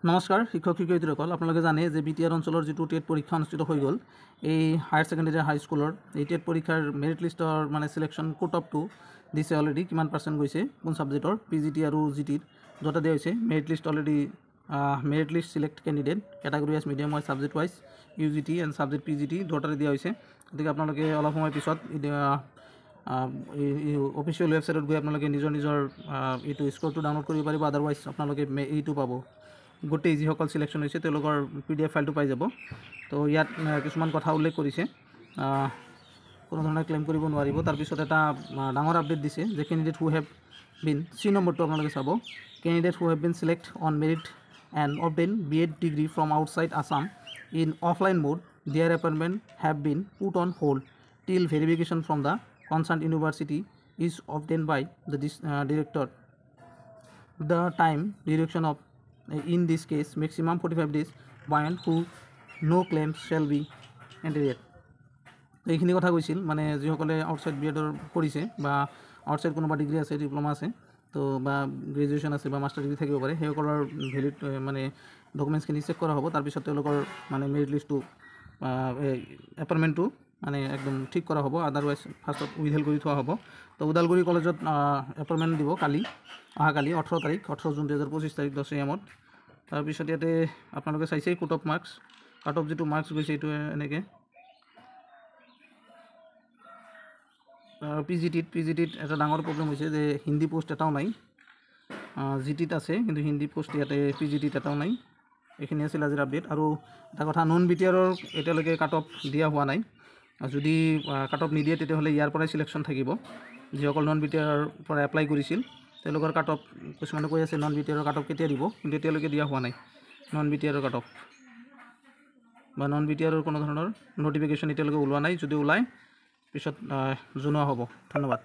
নমস্কাৰ শিক্ষক শিক্ষয়িত্ৰীসকল আপোনালোকে জানে যে বিটিআৰ অঞ্চলৰ যেটো টেট পৰীক্ষা অনুষ্ঠিত হৈ গ'ল এই হায়াৰ সেকেন্ডাৰী হাই স্কুলৰ এই টেট পৰীক্ষাৰ মেৰিট লিষ্টৰ মানে সিলেকশন কোট অফ টু দিছে অলৰেডি কিমান পাৰ্সেন্ট গৈছে কোন সাবজেক্টৰ পিজিটি আৰু জিটিৰ দুটা দিয়া হৈছে merit list already merit list select candidate category as medium wise subject wise UGT and subject PGT দুটাৰে দিয়া হৈছে গতিকে আপোনালোকে অলপ সময় পিছত অফিচিয়েল ওয়েবসাইটত গৈ আপোনালোকে নিজৰ এইটো স্কোৰটো ডাউনলোড কৰিব পাৰিব আদাৰৱাইজ আপোনালোকে এইটো পাব গোটেই যিসকল সিলেকশন হৈছে তেওঁলোকৰ পিডিএফ ফাইলটো পাই যাব তো ইয়াত কিছুমান কথা উল্লেখ কৰিছে কোনো ধৰণৰ ক্লেম কৰিব নোৱাৰিব তাৰ পিছত এটা ডাঙৰ আপডেট দিছে যে ক্যান্ডিডেট হু হেভ বিন সি নম্বৰটো আপোনালোকে চাব candidate who have been selected on merit and obtain BEd degree from outside Assam in offline mode their appointment have been put on hold till verification from the concerned university is obtained by the director. The time duration of in this case maximum 45 days while who no claims shall be entered. এইখিনি কথা কৈছিল মানে যিসকলে outside বিএডৰ কৰিছে বা outside কোনোবা degree আছে diploma আছে তো বা গ্ৰেজুৱেশ্যন আছে বা মাষ্টাৰ ডিগ্ৰী থাকিব পাৰে সেইসকলৰ ভেলিড মানে ডকুমেণ্টছখিনি চেক কৰা হ'ব তাৰপিছত তেওঁলোকৰ মানে মেৰিট লিষ্টটো এপইণ্টমেণ্টটো মানে একদম ঠিক কৰা হ'ব আদাৰৱাইজ ফাৰ্ষ্টত উইথহেল কৰি থোৱা হ'ব তো ওদালগুৰি কলেজত এপইণ্টমেণ্ট দিব কালি অহাকালি 18 তাৰিখ 18 জুন 2025 তাৰিখ 10 AM তাৰপিছত ইয়াতে আপোনালোকে চাইছেই cut off marks cut off যেটো মাৰ্কছ গৈছে এইটো এনেকৈ পিজিটিত এটা ডাঙৰ প্ৰব্লেম হৈছে যে হিন্দী পোষ্ট এটাও নাই জিটিত আছে কিন্তু হিন্দী পোষ্ট ইয়াতে পিজিটিত এটাও নাই এইখিনি আছিল আজিৰ আপডেট আৰু এটা কথা নন বিটিআৰৰ এতিয়ালৈকে কাট অফ দিয়া হোৱা নাই যদি কাট অফ নিদিয়ে তেতিয়াহ'লে ইয়াৰ পৰাই সিলেকশন থাকিব যিসকল নন বিটিআৰৰ পৰা এপ্লাই কৰিছিল তেওঁলোকৰ কাট অফ কিছুমানে কৈ আছে নন বিটিআৰৰ কাট অফ কেতিয়া দিব কিন্তু এতিয়ালৈকে দিয়া হোৱা নাই নন বিটিআৰৰ কাট অফ বা নন বিটিআৰৰ কোনো ধৰণৰ নটিফিকেশ্যন এতিয়ালৈকে ওলোৱা নাই যদি ওলায় পিছত জনোৱা হ'ব ধন্যবাদ।